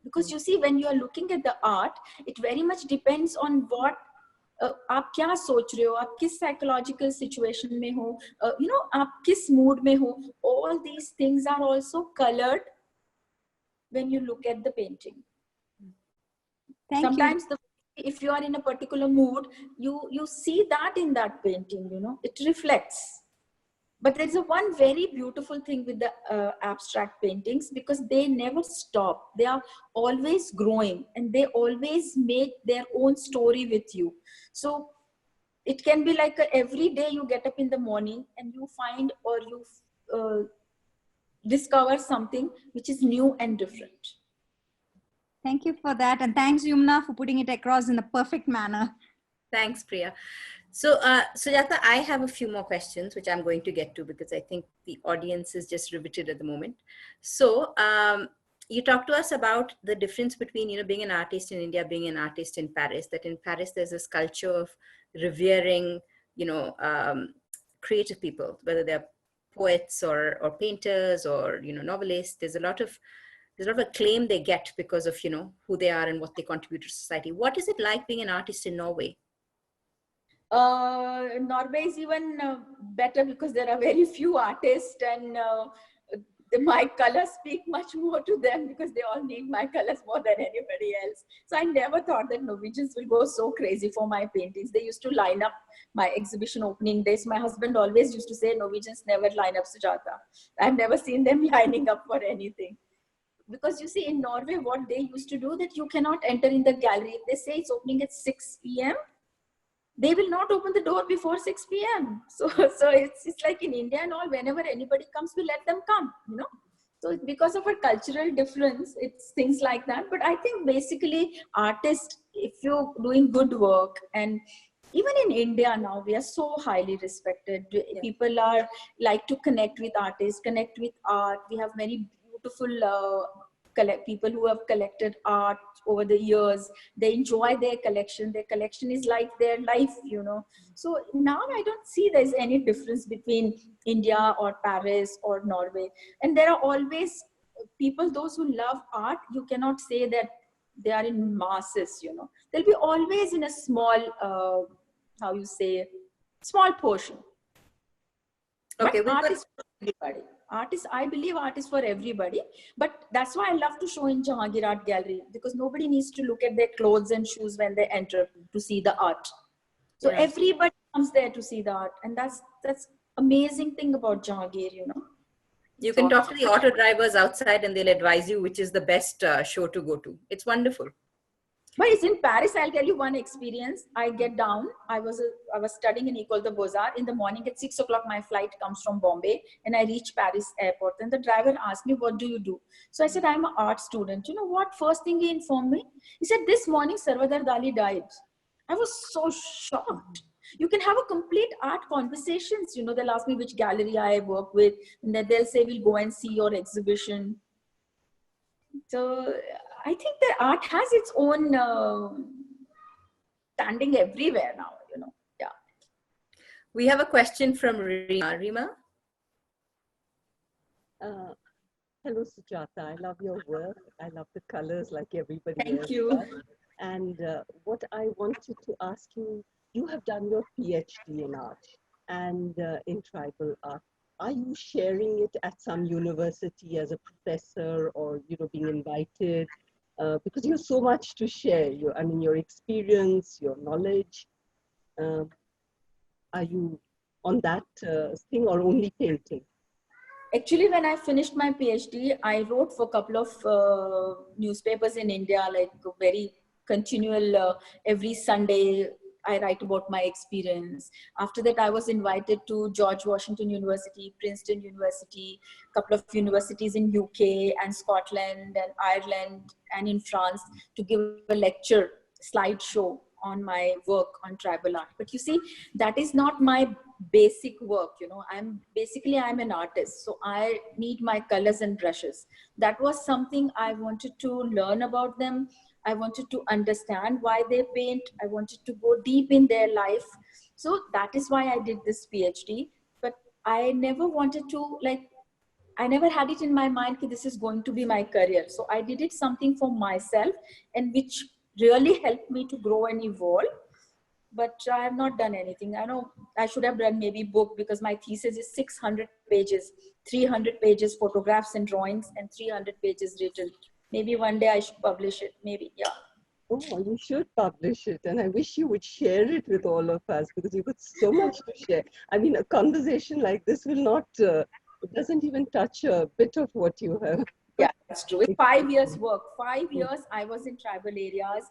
Because you see, when you are looking at the art, it very much depends on what आप क्या सोच रहे हो, आप किस psychological situation में हो, you know, आप किस mood में हो. All these things are also colored when you look at the painting. Sometimes if you are in a particular mood, you see that in that painting, you know, it reflects. But there's a one very beautiful thing with the abstract paintings, because they never stop. They are always growing, and they always make their own story with you. So it can be like every day you get up in the morning and you find, or you discover something which is new and different. Thank you for that. And thanks, Yumna, for putting it across in a perfect manner. Thanks, Priya. So, Sujata, I have a few more questions, which I'm going to get to because I think the audience is just riveted at the moment. So, you talked to us about the difference between, you know, being an artist in India, being an artist in Paris, that in Paris, there's this culture of revering, you know, creative people, whether they're poets or painters or, you know, novelists. There's a lot of acclaim they get because of, you know, who they are and what they contribute to society. What is it like being an artist in Norway? Norway is even better because there are very few artists, and my colors speak much more to them because they all need my colors more than anybody else. So I never thought that Norwegians will go so crazy for my paintings. They used to line up my exhibition opening days. My husband always used to say, Norwegians never line up, Sujata. I've never seen them lining up for anything. Because you see, in Norway, what they used to do, that you cannot enter in the gallery. If they say it's opening at 6 p.m., they will not open the door before 6 p.m. So it's like in India and all, whenever anybody comes, we let them come, you know. So because of a cultural difference, it's things like that. But I think basically artists, if you're doing good work, and even in India now, we are so highly respected. People are like to connect with artists, connect with art. We have many beautiful people who have collected art over the years. They enjoy their collection. Their collection is like their life, you know. So now I don't see there's any difference between India or Paris or Norway. And there are always people, those who love art, you cannot say that they are in masses, you know. They'll be always in a small, small portion. Okay, but art is for everybody. I believe art is for everybody, but that's why I love to show in Jahangir Art Gallery, because nobody needs to look at their clothes and shoes when they enter to see the art. So everybody comes there to see the art, and that's amazing thing about Jahangir, you know. You can talk to the auto drivers outside and they'll advise you which is the best show to go to. It's wonderful. But it's in Paris. I'll tell you one experience. I get down. I was studying in École de Beaux-Arts. In the morning at 6 o'clock, my flight comes from Bombay, and I reach Paris airport. And the driver asked me, what do you do? So I said, I'm an art student. You know what? First thing he informed me, he said, this morning, Sarvadar Dali died. I was so shocked. You can have a complete art conversations. You know, they'll ask me which gallery I work with, and then they'll say, we'll go and see your exhibition. So I think that art has its own standing everywhere now, you know. Yeah. We have a question from Rima. Rima? Hello, Sujata. I love your work. I love the colors like everybody else. Thank you. Does. And what I wanted to ask you, you have done your PhD in art and in tribal art. Are you sharing it at some university as a professor, or, you know, being invited? Because you have so much to share. Your experience, your knowledge. Are you on that thing or only painting? Actually, when I finished my PhD, I wrote for a couple of newspapers in India, like very continual, every Sunday. I write about my experience. After that, I was invited to George Washington University, Princeton University, a couple of universities in UK and Scotland and Ireland and in France to give a lecture, slideshow on my work on tribal art. But you see, that is not my basic work. You know, I'm an artist. So I need my colors and brushes. That was something I wanted to learn about them. I wanted to understand why they paint. I wanted to go deep in their life. So that is why I did this PhD. But I never wanted to, I never had it in my mind that this is going to be my career. So I did it something for myself, and which really helped me to grow and evolve. But I have not done anything. I know I should have done maybe book, because my thesis is 600 pages, 300 pages photographs and drawings, and 300 pages written. Maybe one day I should publish it. Maybe, yeah. Oh, you should publish it. And I wish you would share it with all of us because you've got so much to share. I mean, a conversation like this will not, it doesn't even touch a bit of what you have. Yeah, that's true. It's 5 years work. 5 years I was in tribal areas,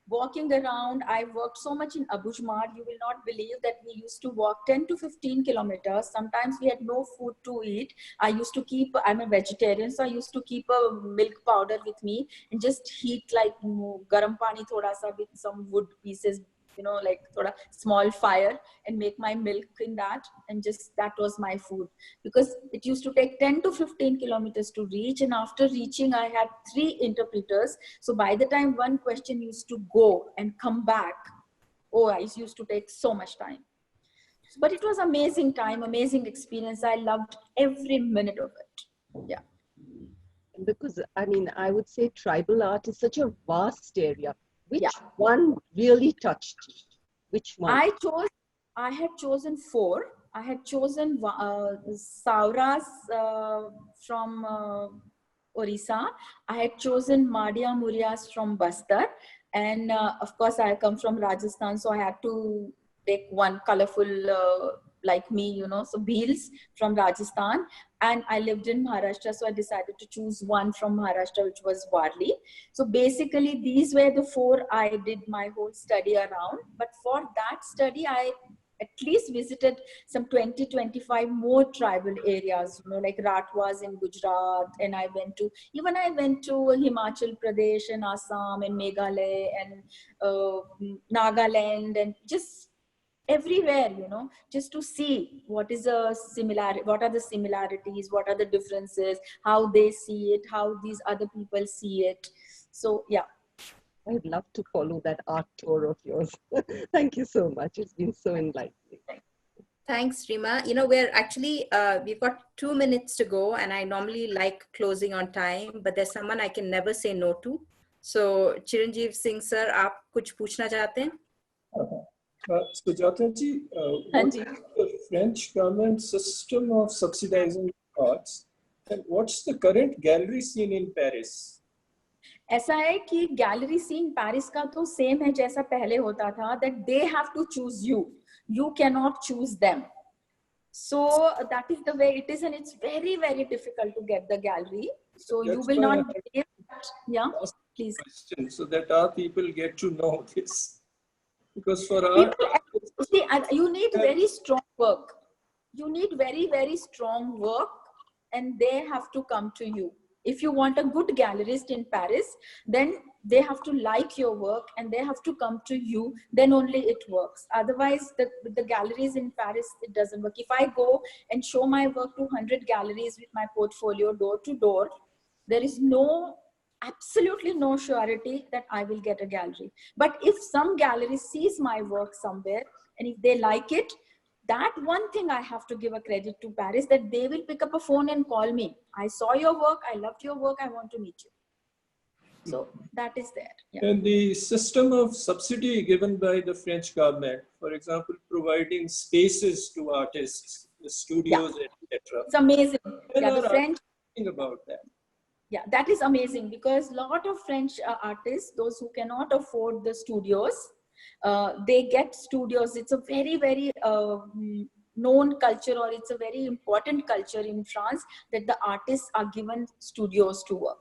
walking around. I worked so much in Abujmar. You will not believe that we used to walk 10 to 15 kilometers. Sometimes we had no food to eat. I used to keep, I'm a vegetarian, so I used to keep a milk powder with me and just heat like garam pani thoda sa with some wood pieces, you know, like thoda small fire, and make my milk in that, and just that was my food, because it used to take 10 to 15 kilometers to reach, and after reaching I had 3 interpreters, so by the time one question used to go and come back, oh, I used to take so much time. But it was amazing time, amazing experience. I loved every minute of it. Yeah. Because I mean, I would say tribal art is such a vast area. Which one really touched you? Which one? I had chosen 4. I had chosen Sauras from Orissa. I had chosen Madia Murias from Bastar. And of course, I come from Rajasthan, so I had to take one colorful like me, you know, so Bheels from Rajasthan. And I lived in Maharashtra, so I decided to choose one from Maharashtra, which was Warli. So basically, these were the 4 I did my whole study around. But for that study, I at least visited some 20-25 more tribal areas, you know, like Ratwas in Gujarat, and I went to Himachal Pradesh and Assam and Meghalaya and Nagaland, and just everywhere, you know, just to see what is a similarity, what are the similarities, what are the differences, how they see it, how these other people see it. So yeah, I'd love to follow that art tour of yours. Thank you so much. It's been so enlightening. Thanks, Rima. You know, we're actually, we've got 2 minutes to go, and I normally like closing on time, but there's someone I can never say no to. So, Chiranjeev Singh sir, आप कुछ पूछना चाहते हैं? Sujata ji, what is the French government system of subsidizing arts, and what's the current gallery scene in Paris? ऐसा है कि gallery scene Paris का तो सेम है जैसा पहले होता था, that they have to choose you, you cannot choose them. So that is the way it is, and it's very, very difficult to get the gallery. So you will not believe that. Yeah, please. So that our people get to know this. Because for art, see, you need very strong work. You need very, very strong work, and they have to come to you. If you want a good gallerist in Paris, then they have to like your work and they have to come to you, then only it works. Otherwise, the galleries in Paris, it doesn't work. If I go and show my work to 100 galleries with my portfolio door to door, there is absolutely no surety that I will get a gallery. But if some gallery sees my work somewhere, and if they like it, that one thing I have to give a credit to Paris, that they will pick up a phone and call me. I saw your work, I loved your work, I want to meet you. So that is there. Yeah. And the system of subsidy given by the French government, for example, providing spaces to artists, the studios, etc. It's amazing. Yeah, the French about that. Yeah, that is amazing, because a lot of French artists, those who cannot afford the studios, they get studios. It's a very, very known culture, or it's a very important culture in France, that the artists are given studios to work.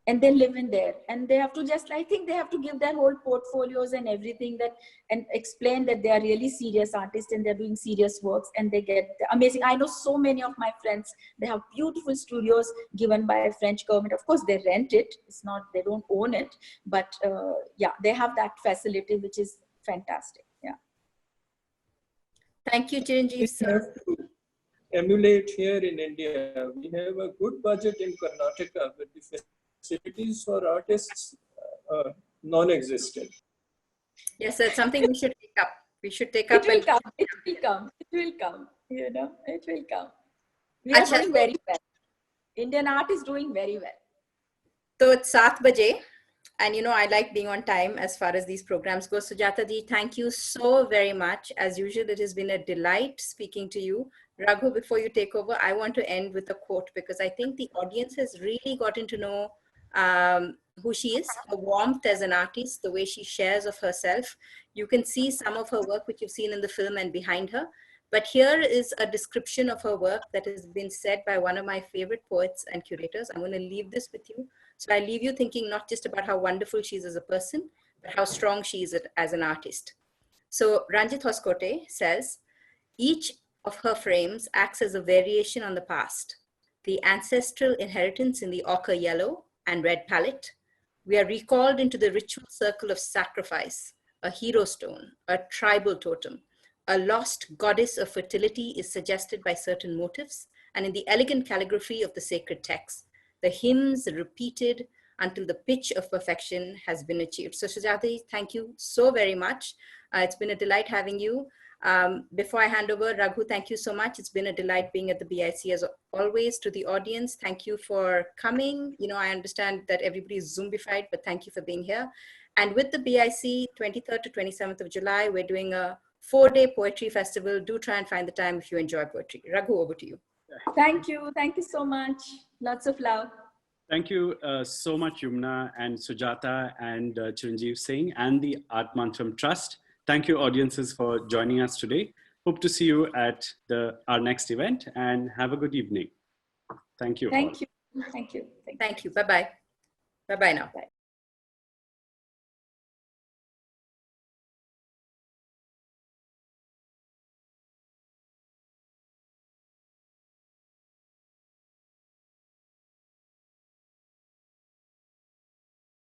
And they live in there, and they have to just, I think they have to give their whole portfolios and everything, that, and explain that they are really serious artists and they're doing serious works, and they get amazing. I know so many of my friends, they have beautiful studios given by French government. Of course, they rent it. It's not, they don't own it, but yeah, they have that facility, which is fantastic. Yeah. Thank you, Chiranjeev sir. Emulate here in India. We have a good budget in Karnataka, but the facilities for artists are non-existent. Yes, that's something we should take up. We should take up. It will come. It will come. It will come. You know, it will come. We are doing very well. Indian art is doing very well. So it's 7 baje. And you know, I like being on time as far as these programs go. Sujata ji, thank you so very much. As usual, it has been a delight speaking to you. Raghu, before you take over, I want to end with a quote, because I think the audience has really gotten to know who she is, her warmth as an artist, the way she shares of herself. You can see some of her work, which you've seen in the film and behind her. But here is a description of her work that has been said by one of my favorite poets and curators. I'm going to leave this with you. So I leave you thinking not just about how wonderful she is as a person, but how strong she is as an artist. So Ranjit Hoskote says, each of her frames acts as a variation on the past, the ancestral inheritance in the ochre yellow and red palette. We are recalled into the ritual circle of sacrifice, a hero stone, a tribal totem. A lost goddess of fertility is suggested by certain motifs, and in the elegant calligraphy of the sacred text, the hymns repeated until the pitch of perfection has been achieved. So Sujata, thank you so very much. It's been a delight having you. Before I hand over, Raghu, thank you so much. It's been a delight being at the BIC as always. To the audience, thank you for coming. You know, I understand that everybody is Zoomified, but thank you for being here. And with the BIC, 23rd to 27th of July, we're doing a 4-day poetry festival. Do try and find the time if you enjoy poetry. Raghu, over to you. Thank you. Thank you so much. Lots of love. Thank you so much, Yumna and Sujata and Chiranjeev Singh and the Art Mantram Trust. Thank you, audiences, for joining us today. Hope to see you at our next event, and have a good evening. Thank you. Thank you. Thank you. Thank you. Bye-bye. Bye-bye now. Bye.